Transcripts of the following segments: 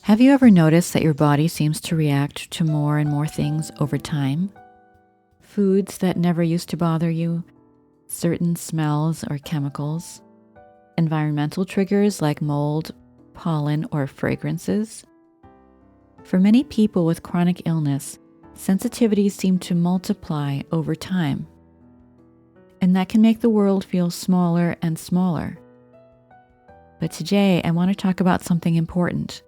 Have you ever noticed that your body seems to react to more and more things over time? Foods that never used to bother you, certain smells or chemicals, environmental triggers like mold, pollen, or fragrances. For many people with chronic illness, sensitivities seem to multiply over time, and that can make the world feel smaller and smaller. But today, I want to talk about something important.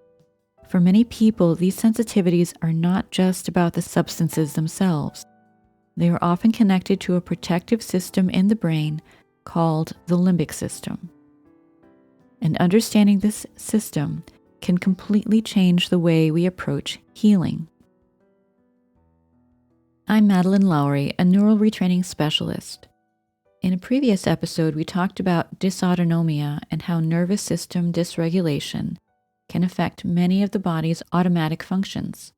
For many people, these sensitivities are not just about the substances themselves. They are often connected to a protective system in the brain called the limbic system. And understanding this system can completely change the way we approach healing. I'm Madeleine Lowry, a neural retraining specialist. In a previous episode, we talked about dysautonomia and how nervous system dysregulation can affect many of the body's automatic functions.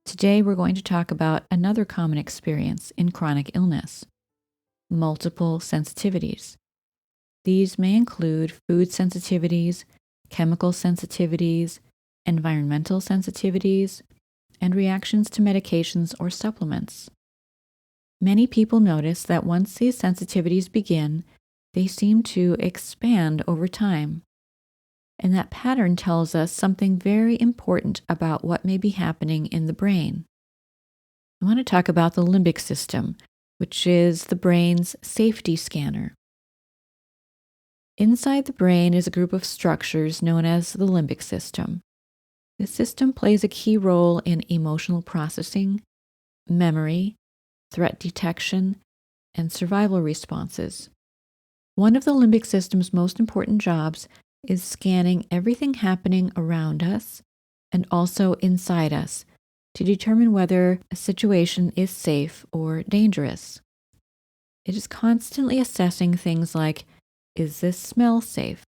Today, we're going to talk about another common experience in chronic illness: multiple sensitivities. These may include food sensitivities, chemical sensitivities, environmental sensitivities, and reactions to medications or supplements. Many people notice that once these sensitivities begin, they seem to expand over time. And that pattern tells us something very important about what may be happening in the brain. I want to talk about the limbic system, which is the brain's safety scanner. Inside the brain is a group of structures known as the limbic system. This system plays a key role in emotional processing, memory, threat detection, and survival responses. One of the limbic system's most important jobs is scanning everything happening around us and also inside us to determine whether a situation is safe or dangerous. It is constantly assessing things like, is this smell safe?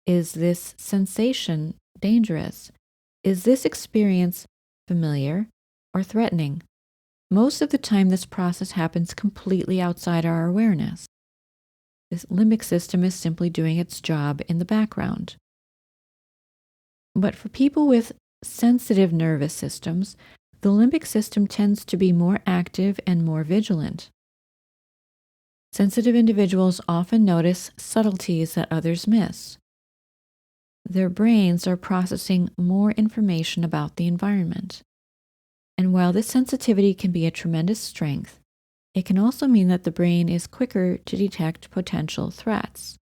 Is this sensation dangerous? Is this experience familiar or threatening? Most of the time, this process happens completely outside our awareness. This limbic system is simply doing its job in the background. But for people with sensitive nervous systems, the limbic system tends to be more active and more vigilant. Sensitive individuals often notice subtleties that others miss. Their brains are processing more information about the environment. And while this sensitivity can be a tremendous strength, it can also mean that the brain is quicker to detect potential threats.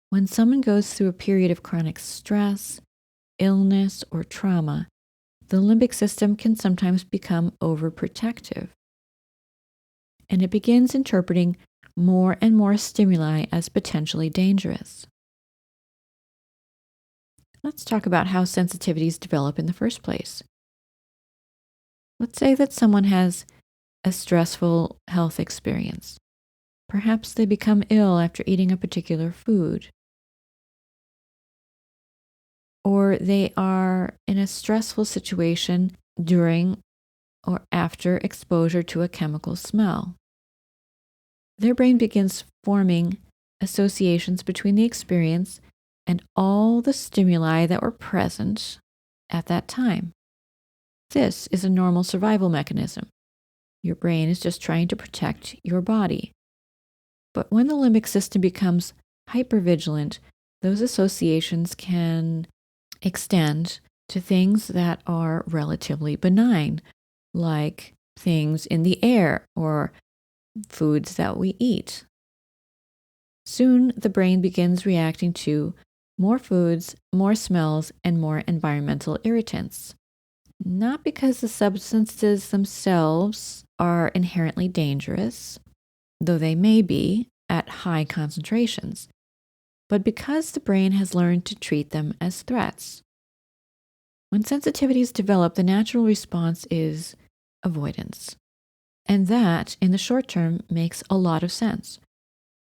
When someone goes through a period of chronic stress, illness, or trauma, the limbic system can sometimes become overprotective, and it begins interpreting more and more stimuli as potentially dangerous. Let's talk about how sensitivities develop in the first place. Let's say that someone has a stressful health experience. Perhaps they become ill after eating a particular food. Or they are in a stressful situation during or after exposure to a chemical smell. Their brain begins forming associations between the experience and all the stimuli that were present at that time. This is a normal survival mechanism. Your brain is just trying to protect your body. But when the limbic system becomes hypervigilant, those associations can extend to things that are relatively benign, like things in the air or foods that we eat. Soon, the brain begins reacting to more foods, more smells, and more environmental irritants. Not because the substances themselves are inherently dangerous, though they may be at high concentrations, but because the brain has learned to treat them as threats. When sensitivities develop, the natural response is avoidance. And that, in the short term, makes a lot of sense.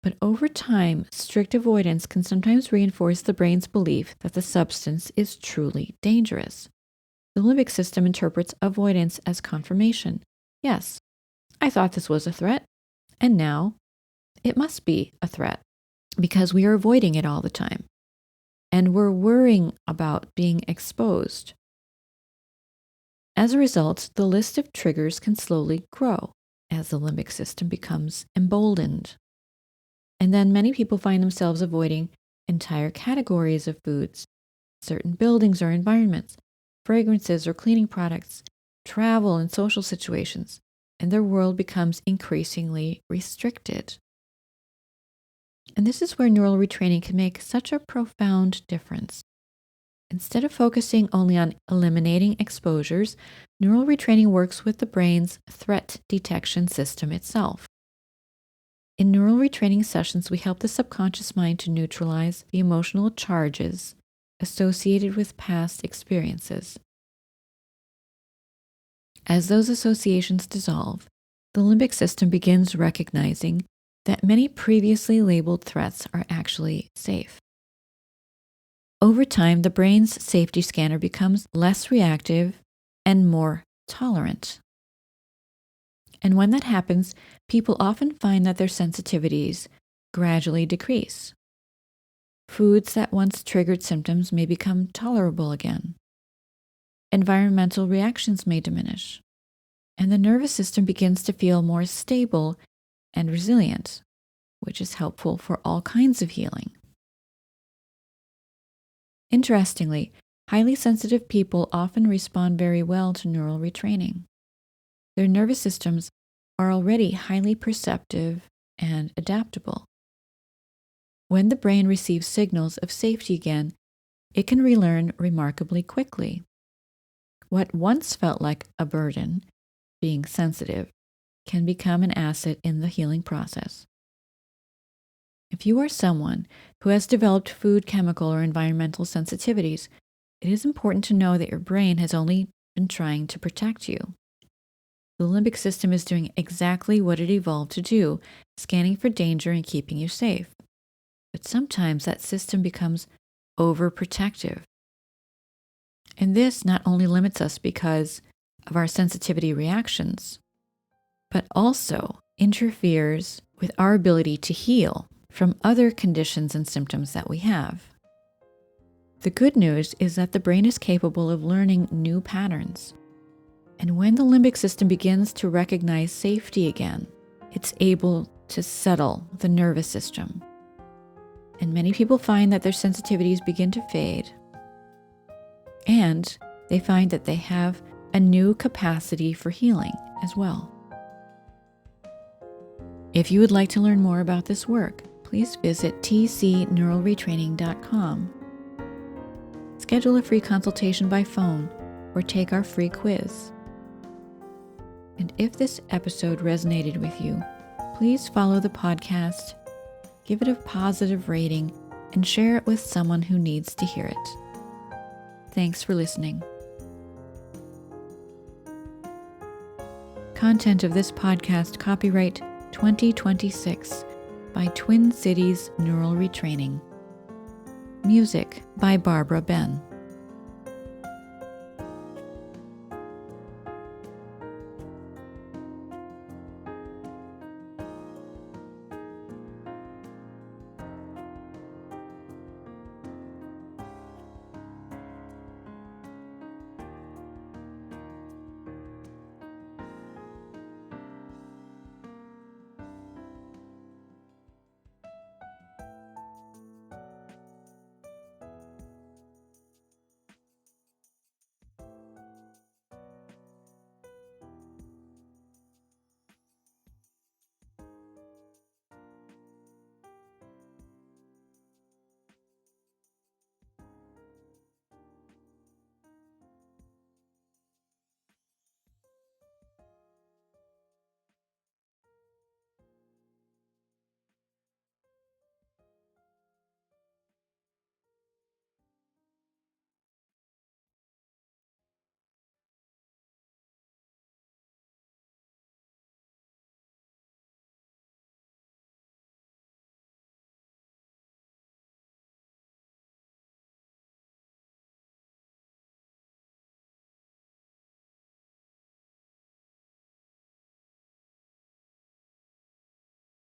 But over time, strict avoidance can sometimes reinforce the brain's belief that the substance is truly dangerous. The limbic system interprets avoidance as confirmation. Yes, I thought this was a threat, and now it must be a threat because we are avoiding it all the time. And we're worrying about being exposed. As a result, the list of triggers can slowly grow as the limbic system becomes emboldened. And then many people find themselves avoiding entire categories of foods, certain buildings or environments, fragrances or cleaning products, travel and social situations, and their world becomes increasingly restricted. And this is where neural retraining can make such a profound difference. Instead of focusing only on eliminating exposures, neural retraining works with the brain's threat detection system itself. In neural retraining sessions, we help the subconscious mind to neutralize the emotional charges associated with past experiences. As those associations dissolve, the limbic system begins recognizing that many previously labeled threats are actually safe. Over time, the brain's safety scanner becomes less reactive and more tolerant. And when that happens, people often find that their sensitivities gradually decrease. Foods that once triggered symptoms may become tolerable again. Environmental reactions may diminish. And the nervous system begins to feel more stable and resilient, which is helpful for all kinds of healing. Interestingly, highly sensitive people often respond very well to neural retraining. Their nervous systems are already highly perceptive and adaptable. When the brain receives signals of safety again, it can relearn remarkably quickly. What once felt like a burden, being sensitive, can become an asset in the healing process. If you are someone who has developed food, chemical, or environmental sensitivities, it is important to know that your brain has only been trying to protect you. The limbic system is doing exactly what it evolved to do, scanning for danger and keeping you safe. But sometimes that system becomes overprotective. And this not only limits us because of our sensitivity reactions, but also interferes with our ability to heal from other conditions and symptoms that we have. The good news is that the brain is capable of learning new patterns. And when the limbic system begins to recognize safety again, it's able to settle the nervous system. And many people find that their sensitivities begin to fade. And they find that they have a new capacity for healing as well. If you would like to learn more about this work, please visit tcneuralretraining.com. Schedule a free consultation by phone or take our free quiz. And if this episode resonated with you, please follow the podcast, give it a positive rating, and share it with someone who needs to hear it. Thanks for listening. Content of this podcast copyright 2026 by Twin Cities Neural Retraining. Music by Barbara Ben.